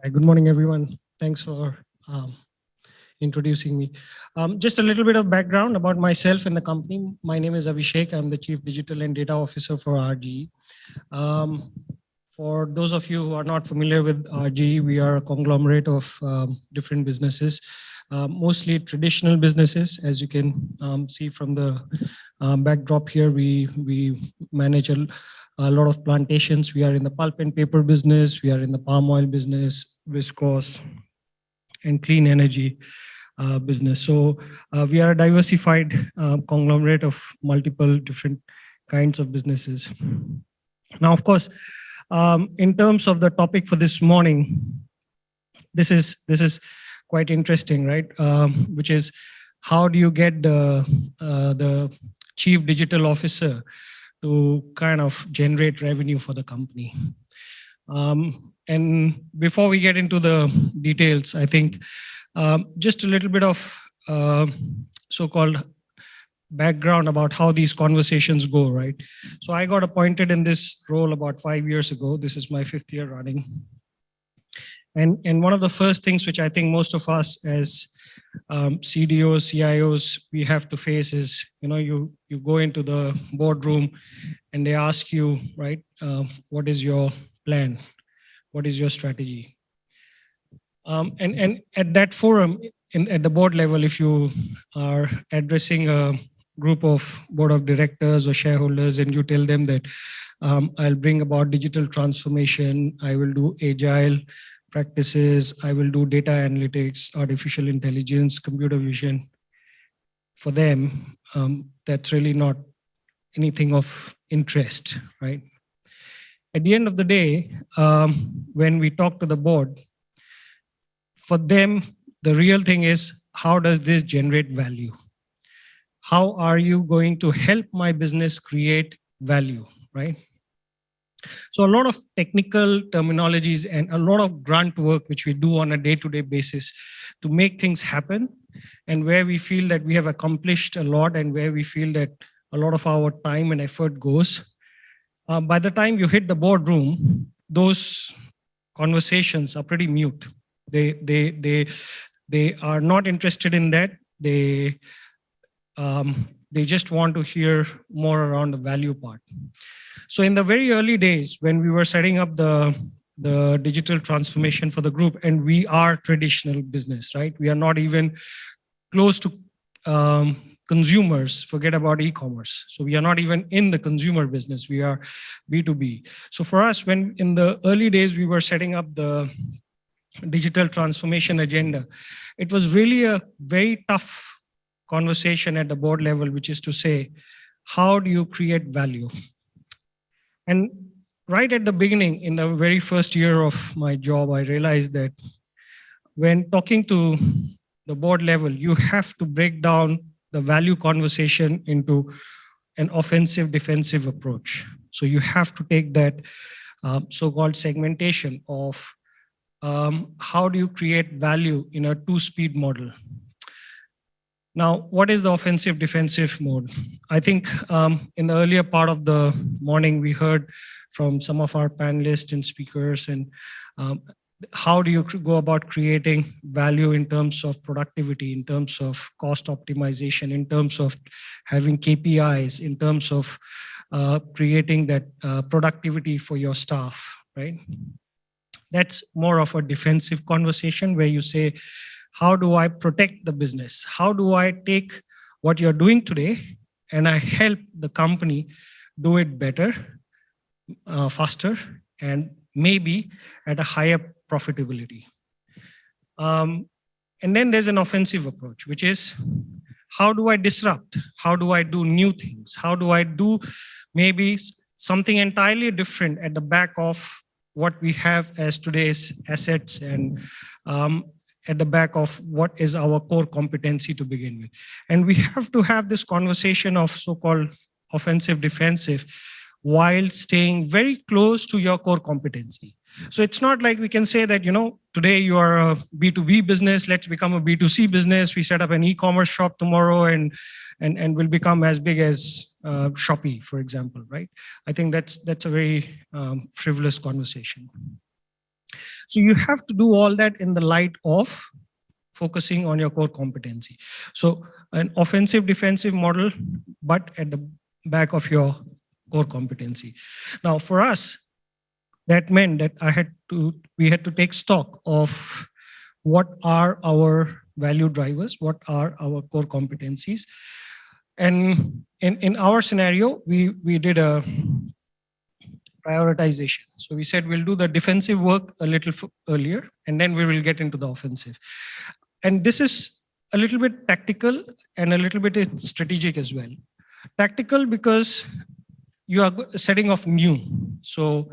Hi, good morning, everyone. Thanks for introducing me. Just a little bit of background about myself and the company. My name is Abhishek. I'm the Chief Digital and Data Officer for RGE. For those of you who are not familiar with RGE, we are a conglomerate of different businesses, mostly traditional businesses. As you can see from the backdrop here, we manage a lot of plantations. We are in the pulp and paper business. We are in the palm oil business, viscose, and clean energy business. So we are a diversified conglomerate of multiple different kinds of businesses. Now, of course, in terms of the topic for this morning, this is quite interesting, right? Which is, how do you get the chief digital officer to kind of generate revenue for the company? And before we get into the details, I think just a little bit of so-called background about how these conversations go, right? So I got appointed in this role about 5 years ago. This is my 5th year running. And one of the first things which I think most of us as CDOs, CIOs, we have to face is, you go into the boardroom and they ask you, right, what is your plan? What is your strategy? And at that forum, at the board level, if you are addressing a group of board of directors or shareholders and you tell them that I'll bring about digital transformation, I will do agile practices, I will do data analytics, artificial intelligence, computer vision, for them, that's really not anything of interest, right? At the end of the day, when we talk to the board, for them, the real thing is, how does this generate value? How are you going to help my business create value, right? So a lot of technical terminologies and a lot of grunt work, which we do on a day-to-day basis to make things happen, and where we feel that we have accomplished a lot and where we feel that a lot of our time and effort goes. By the time you hit the boardroom, those conversations are pretty mute. They are not interested in that. They just want to hear more around the value part. So in the very early days, when we were setting up the digital transformation for the group, and we are traditional business, right? We are not even close to consumers, forget about e-commerce. So we are not even in the consumer business, we are B2B. So for us, when in the early days we were setting up the digital transformation agenda, it was really a very tough conversation at the board level, which is to say, how do you create value? And right at the beginning, in the very first year of my job, I realized that when talking to the board level, you have to break down the value conversation into an offensive defensive approach. So you have to take that so-called segmentation of how do you create value in a two-speed model. Now, what is the offensive defensive mode? I think in the earlier part of the morning, we heard from some of our panelists and speakers, and how do you go about creating value in terms of productivity, in terms of cost optimization, in terms of having KPIs, in terms of creating that productivity for your staff, right? That's more of a defensive conversation where you say, how do I protect the business? How do I take what you're doing today and I help the company do it better, faster, and maybe at a higher profitability? And then there's an offensive approach, which is, how do I disrupt? How do I do new things? How do I do maybe something entirely different at the back of what we have as today's assets, and at the back of what is our core competency to begin with? And we have to have this conversation of so-called offensive defensive while staying very close to your core competency. So it's not like we can say that, today you are a B2B business, let's become a B2C business. We set up an e-commerce shop tomorrow and will become as big as Shopee, for example, right? I think that's a very frivolous conversation. So you have to do all that in the light of focusing on your core competency. So an offensive defensive model, but at the back of your core competency. Now for us, that meant that we had to take stock of what are our value drivers, what are our core competencies. And in our scenario, we did a prioritization. So we said we'll do the defensive work a little earlier, and then we will get into the offensive. And this is a little bit tactical and a little bit strategic as well. Tactical because you are setting off new. So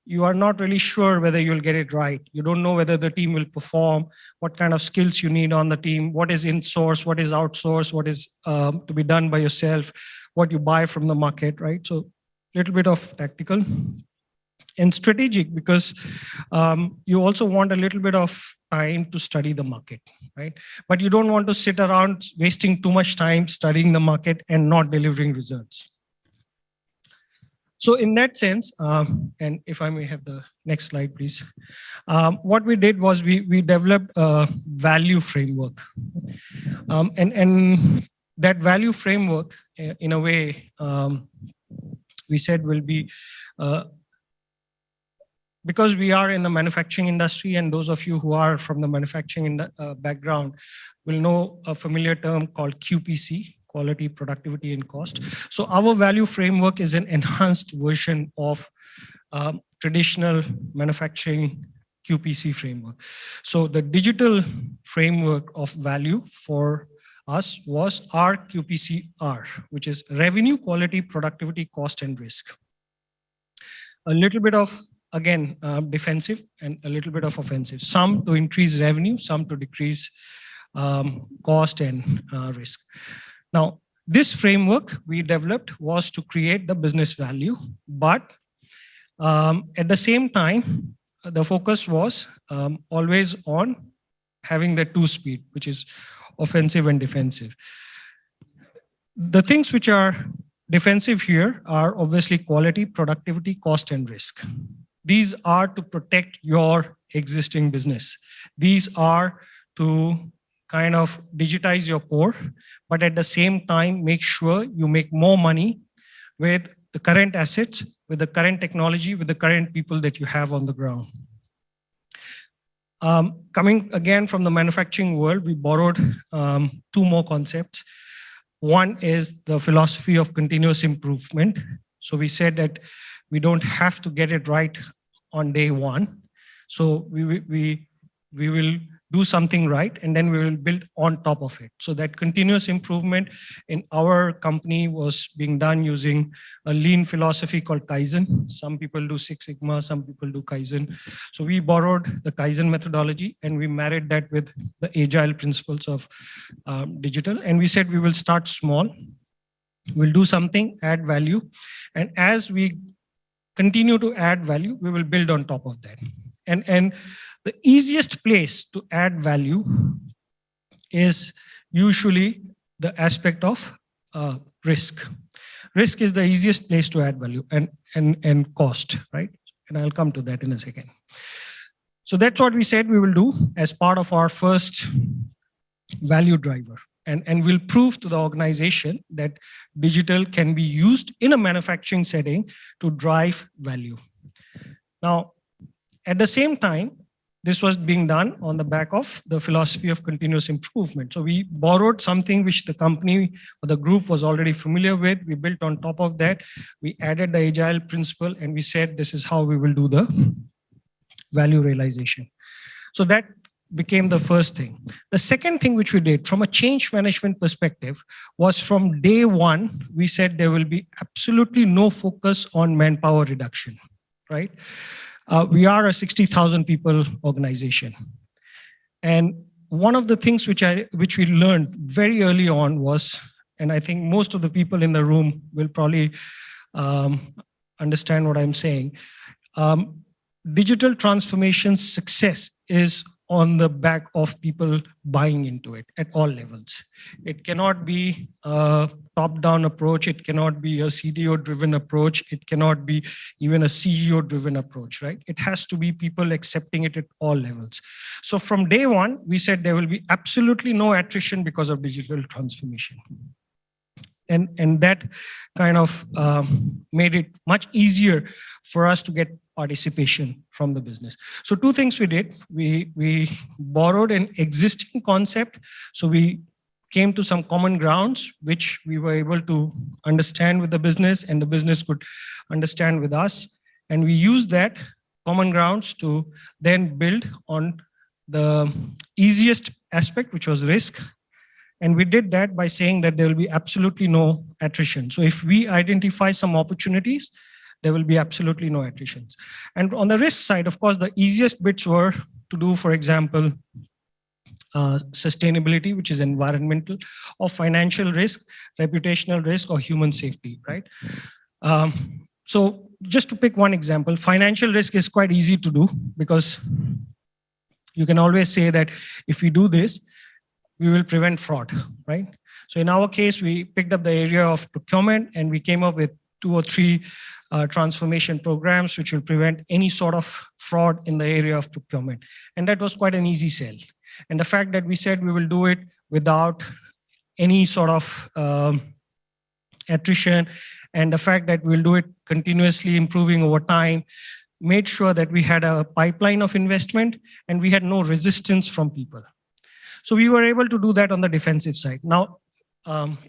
you are not really sure whether you'll get it right. You don't know whether the team will perform, what kind of skills you need on the team, what is in-source, what is outsourced, what is to be done by yourself, what you buy from the market, right? So a little bit of tactical and strategic because you also want a little bit of time to study the market, right? But you don't want to sit around wasting too much time studying the market and not delivering results. So in that sense, and if I may have the next slide, please. What we did was we developed a value framework. And that value framework, in a way, we said will be, because we are in the manufacturing industry, and those of you who are from the manufacturing background will know a familiar term called QPC, quality, productivity, and cost. So our value framework is an enhanced version of traditional manufacturing QPC framework. So the digital framework of value for us was our QPCR, which is revenue, quality, productivity, cost, and risk. A little bit of, again, defensive and a little bit of offensive. Some to increase revenue, some to decrease cost and risk. Now, this framework we developed was to create the business value, but at the same time, the focus was always on having the two speed, which is offensive and defensive. The things which are defensive here are obviously quality, productivity, cost, and risk. These are to protect your existing business. These are to kind of digitize your core, but at the same time, make sure you make more money with the current assets, with the current technology, with the current people that you have on the ground. Coming again from the manufacturing world, we borrowed two more concepts. One is the philosophy of continuous improvement. So we said that we don't have to get it right on day one. So we will do something right, and then we will build on top of it. So that continuous improvement in our company was being done using a lean philosophy called Kaizen. Some people do Six Sigma, some people do Kaizen. So we borrowed the Kaizen methodology and we married that with the agile principles of digital. And we said we will start small, we'll do something, add value. And as we continue to add value, we will build on top of that. And the easiest place to add value is usually the aspect of risk. Risk is the easiest place to add value, and cost, right? And I'll come to that in a second. So that's what we said we will do as part of our first value driver. And we'll prove to the organization that digital can be used in a manufacturing setting to drive value. Now, at the same time, this was being done on the back of the philosophy of continuous improvement. So we borrowed something which the company or the group was already familiar with. We built on top of that. We added the agile principle and we said, this is how we will do the value realization. So that became the first thing. The second thing which we did from a change management perspective was from day one, we said there will be absolutely no focus on manpower reduction, right? We are a 60,000 people organization. And one of the things which we learned very early on was, and I think most of the people in the room will probably understand what I'm saying, digital transformation success is on the back of people buying into it at all levels. It cannot be a top-down approach. It cannot be a CDO-driven approach. It cannot be even a CEO-driven approach, right? It has to be people accepting it at all levels. So from day one, we said there will be absolutely no attrition because of digital transformation. And that kind of made it much easier for us to get participation from the business. So two things we did. We borrowed an existing concept. So we came to some common grounds, which we were able to understand with the business, and the business could understand with us. And we used that common grounds to then build on the easiest aspect, which was risk. And we did that by saying that there will be absolutely no attrition. So if we identify some opportunities, there will be absolutely no attritions. And on the risk side, of course, the easiest bits were to do, for example, sustainability, which is environmental, or financial risk, reputational risk, or human safety, right? So just to pick one example, financial risk is quite easy to do because you can always say that if we do this, we will prevent fraud, right? So in our case, we picked up the area of procurement and we came up with 2 or 3 transformation programs which will prevent any sort of fraud in the area of procurement. And that was quite an easy sell. And the fact that we said we will do it without any sort of attrition, and the fact that we'll do it continuously improving over time, made sure that we had a pipeline of investment and we had no resistance from people. So we were able to do that on the defensive side. Now,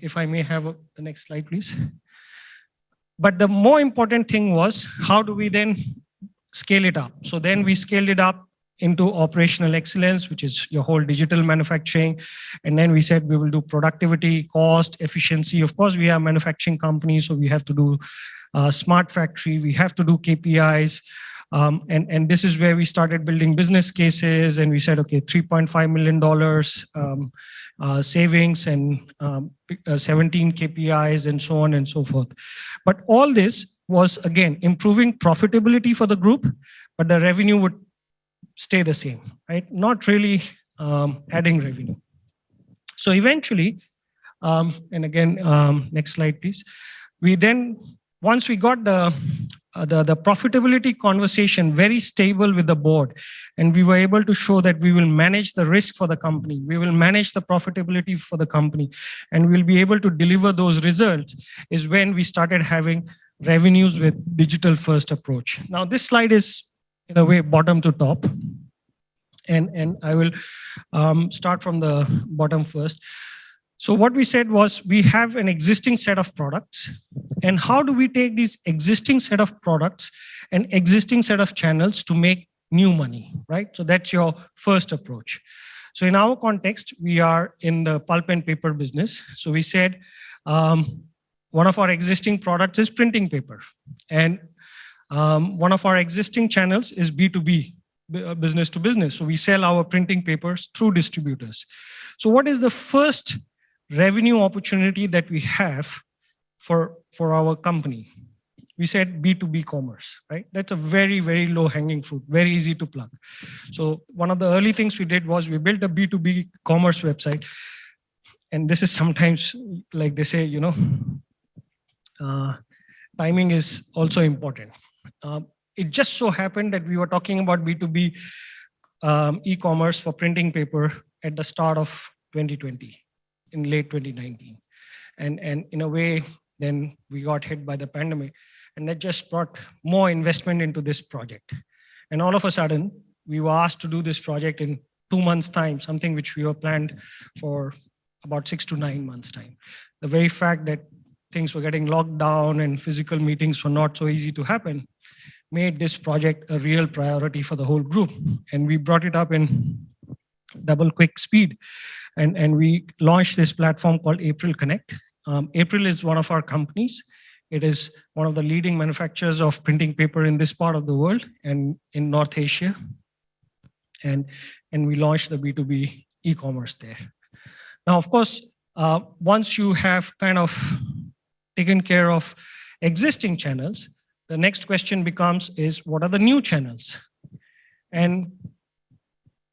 if I may have the next slide, please. But the more important thing was, how do we then scale it up? So then we scaled it up into operational excellence, which is your whole digital manufacturing. And then we said we will do productivity, cost, efficiency. Of course, we are a manufacturing company, so we have to do smart factory. We have to do KPIs. And this is where we started building business cases, and we said, okay, $3.5 million savings and 17 KPIs and so on and so forth. But all this was, again, improving profitability for the group, but the revenue would stay the same, right? Not really adding revenue. So eventually, and again, next slide, please. We then, once we got the profitability conversation very stable with the board, and we were able to show that we will manage the risk for the company, we will manage the profitability for the company, and we'll be able to deliver those results, is when we started having revenues with digital first approach. Now this slide is in a way bottom to top, and I will start from the bottom first. So what we said was, we have an existing set of products, and how do we take these existing set of products and existing set of channels to make new money, right? So that's your first approach. So in our context, we are in the pulp and paper business. So we said one of our existing products is printing paper, and one of our existing channels is B2B, business to business. So we sell our printing papers through distributors. So what is the first revenue opportunity that we have for our company? We said B2B commerce, right? That's a very, very low hanging fruit, very easy to plug. So one of the early things we did was we built a B2B commerce website. And this is sometimes, like they say, you know, timing is also important. It just so happened that we were talking about B2B e-commerce for printing paper at the start of 2020. In late 2019. And in a way, then we got hit by the pandemic, and that just brought more investment into this project. And all of a sudden, we were asked to do this project in 2 months' time, something which we were planned for about 6 to 9 months' time. The very fact that things were getting locked down and physical meetings were not so easy to happen made this project a real priority for the whole group. And we brought it up in double quick speed. And we launched this platform called April Connect. April is one of our companies. It is one of the leading manufacturers of printing paper in this part of the world and in North Asia. And we launched the B2B e-commerce there. Now, of course, once you have kind of taken care of existing channels, the next question becomes is, what are the new channels? And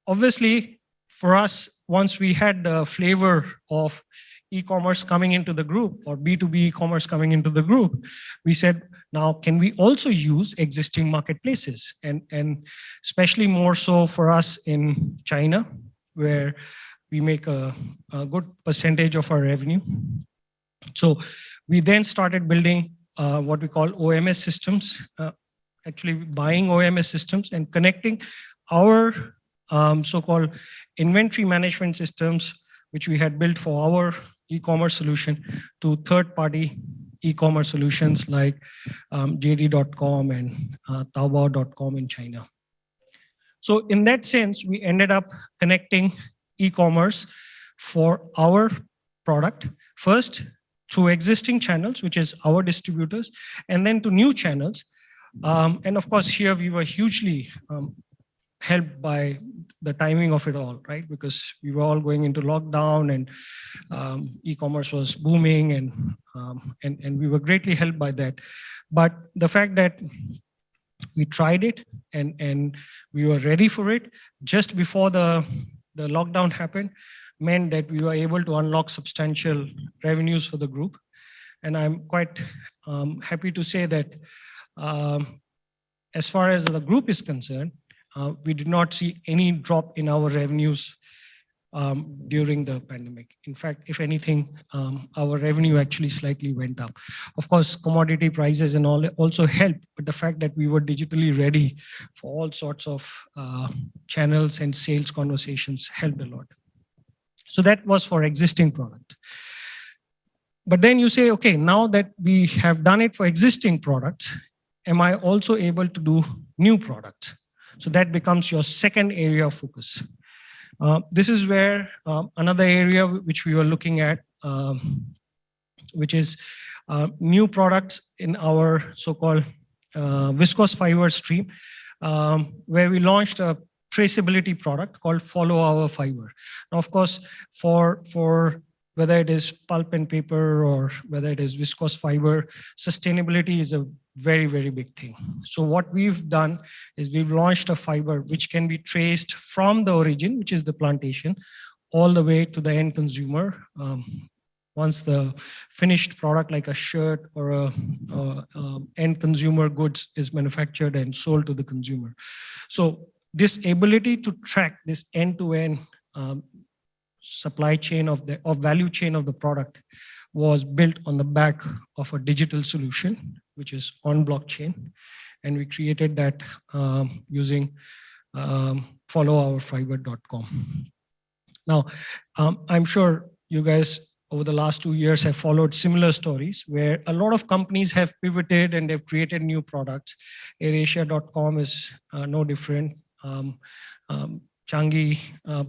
obviously, for us, once we had the flavor of e-commerce coming into the group or B2B e-commerce coming into the group, we said, now can we also use existing marketplaces? And especially more so for us in China, where we make a good percentage of our revenue. So we then started building what we call OMS systems, actually buying OMS systems and connecting our so-called inventory management systems, which we had built for our e-commerce solution, to third-party e-commerce solutions like JD.com and Taobao.com in China. So in that sense, we ended up connecting e-commerce for our product first through existing channels, which is our distributors, and then to new channels. And of course, here we were hugely helped by the timing of it all, right? Because we were all going into lockdown and e-commerce was booming, and we were greatly helped by that. But the fact that we tried it and we were ready for it just before the lockdown happened meant that we were able to unlock substantial revenues for the group. And I'm quite happy to say that as far as the group is concerned, we did not see any drop in our revenues during the pandemic. In fact, if anything, our revenue actually slightly went up. Of course, commodity prices and all also helped, but the fact that we were digitally ready for all sorts of channels and sales conversations helped a lot. So that was for existing product. But then you say, okay, now that we have done it for existing products, am I also able to do new products? So that becomes your second area of focus. This is where another area which we were looking at, which is new products in our so-called viscose fiber stream, where we launched a traceability product called Follow Our Fiber. Now, of course, for whether it is pulp and paper or whether it is viscose fiber, sustainability is a very, very big thing. So what we've done is we've launched a fiber which can be traced from the origin, which is the plantation, all the way to the end consumer. Once the finished product like a shirt or a end consumer goods is manufactured and sold to the consumer. So this ability to track this end-to-end supply chain of value chain of the product was built on the back of a digital solution, which is on blockchain. And we created that using followOurFiber.com. Now, I'm sure you guys over the last 2 years have followed similar stories where a lot of companies have pivoted and they've created new products. AirAsia.com is no different. Changi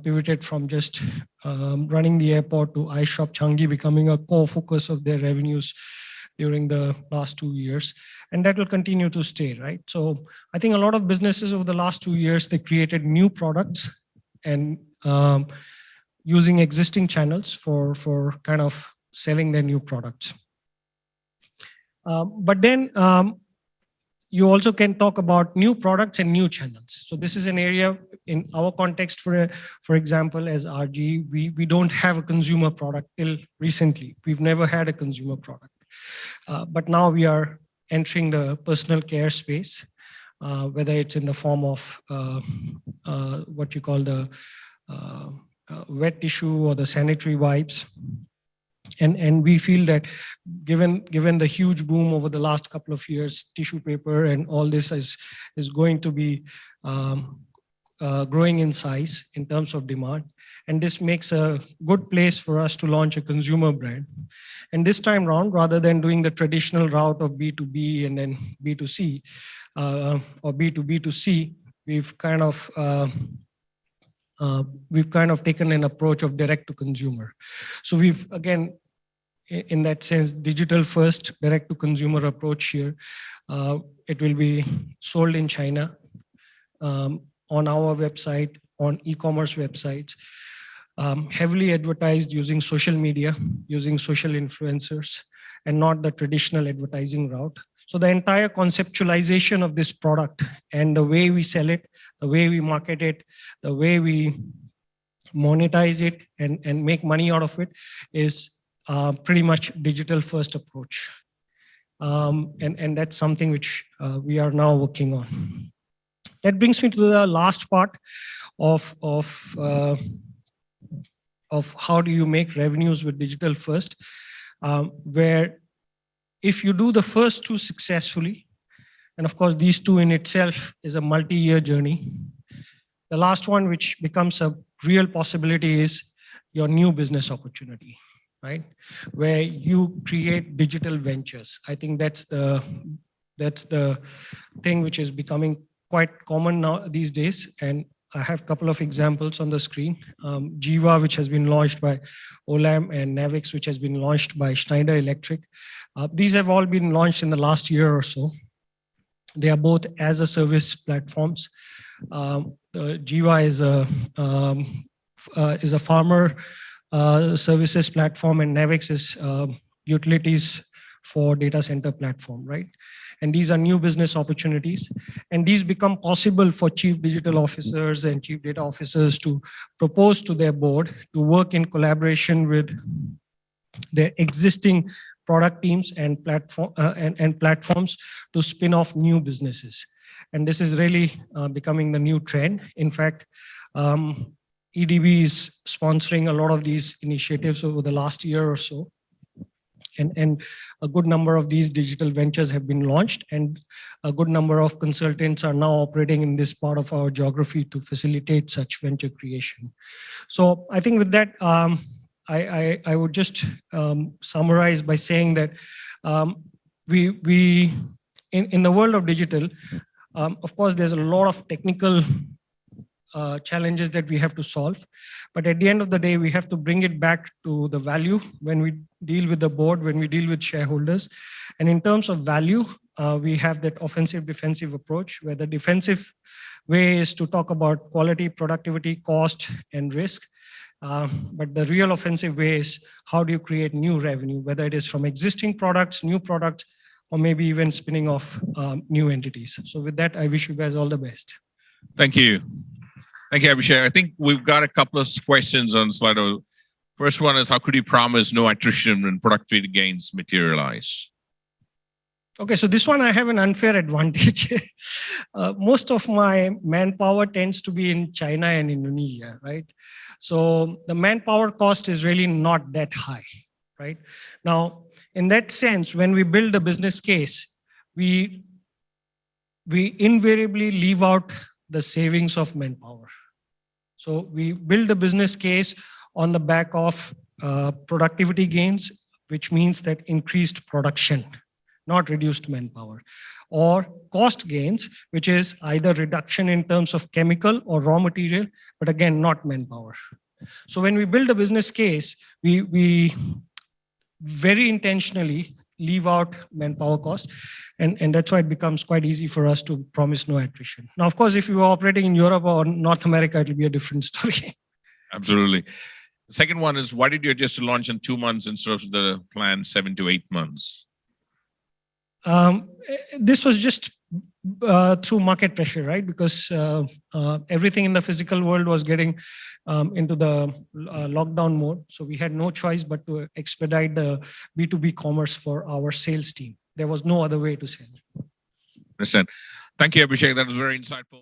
pivoted from just running the airport to iShop Changi becoming a core focus of their revenues during the last 2 years. And that will continue to stay, right? So I think a lot of businesses over the last 2 years, they created new products and using existing channels for kind of selling their new products. But then you also can talk about new products and new channels. So this is an area in our context, for example, as RG, we don't have a consumer product till recently. We've never had a consumer product. But now we are entering the personal care space, whether it's in the form of what you call the wet tissue or the sanitary wipes. And we feel that given the huge boom over the last couple of years, tissue paper and all this is going to be growing in size in terms of demand. And this makes a good place for us to launch a consumer brand. And this time round, rather than doing the traditional route of B2B and then B2C or B2B2C, we've kind of taken an approach of direct to consumer. So we've, again, in that sense, digital first, direct to consumer approach here. It will be sold in China on our website, on e-commerce websites, heavily advertised using social media, using social influencers, and not the traditional advertising route. So the entire conceptualization of this product and the way we sell it, the way we market it, the way we monetize it and make money out of it is pretty much digital first approach. And that's something which we are now working on. That brings me to the last part of how do you make revenues with digital first, where if you do the first two successfully, and of course these two in itself is a multi-year journey, the last one which becomes a real possibility is your new business opportunity, right? Where you create digital ventures. I think that's the thing which is becoming quite common now these days. And I have a couple of examples on the screen. Jiva, which has been launched by Olam, and Navix, which has been launched by Schneider Electric. These have all been launched in the last year or so. They are both as a service platforms. Jiva is a farmer services platform, and Navix is utilities for data center platform, right? And these are new business opportunities. And these become possible for chief digital officers and chief data officers to propose to their board to work in collaboration with their existing product teams and platforms to spin off new businesses. And this is really becoming the new trend. In fact, EDB is sponsoring a lot of these initiatives over the last year or so. And a good number of these digital ventures have been launched, and a good number of consultants are now operating in this part of our geography to facilitate such venture creation. So I think with that, I would just summarize by saying that we in the world of digital, of course, there's a lot of technical challenges that we have to solve. But at the end of the day, we have to bring it back to the value when we deal with the board, when we deal with shareholders. And in terms of value, we have that offensive defensive approach, where the defensive way is to talk about quality, productivity, cost, and risk. But the real offensive way is how do you create new revenue, whether it is from existing products, new products, or maybe even spinning off new entities. So with that, I wish you guys all the best. Thank you. Thank you, Abhishek. I think we've got a couple of questions on Slido. First one is, how could you promise no attrition when productivity gains materialize? Okay, so this one I have an unfair advantage. Most of my manpower tends to be in China and Indonesia, right? So the manpower cost is really not that high, right? Now, in that sense, when we build a business case, we invariably leave out the savings of manpower. So we build a business case on the back of productivity gains, which means that increased production, not reduced manpower, or cost gains, which is either reduction in terms of chemical or raw material, but again, not manpower. So when we build a business case, we very intentionally leave out manpower cost. And that's why it becomes quite easy for us to promise no attrition. Now, of course, if you are operating in Europe or North America, it'll be a different story. Absolutely. The second one is, why did you just launch in 2 months instead of the planned 7 to 8 months? This was just through market pressure, right? Because everything in the physical world was getting into the lockdown mode. So we had no choice but to expedite the B2B commerce for our sales team. There was no other way to sell. Understand. Thank you, Abhishek. That was very insightful.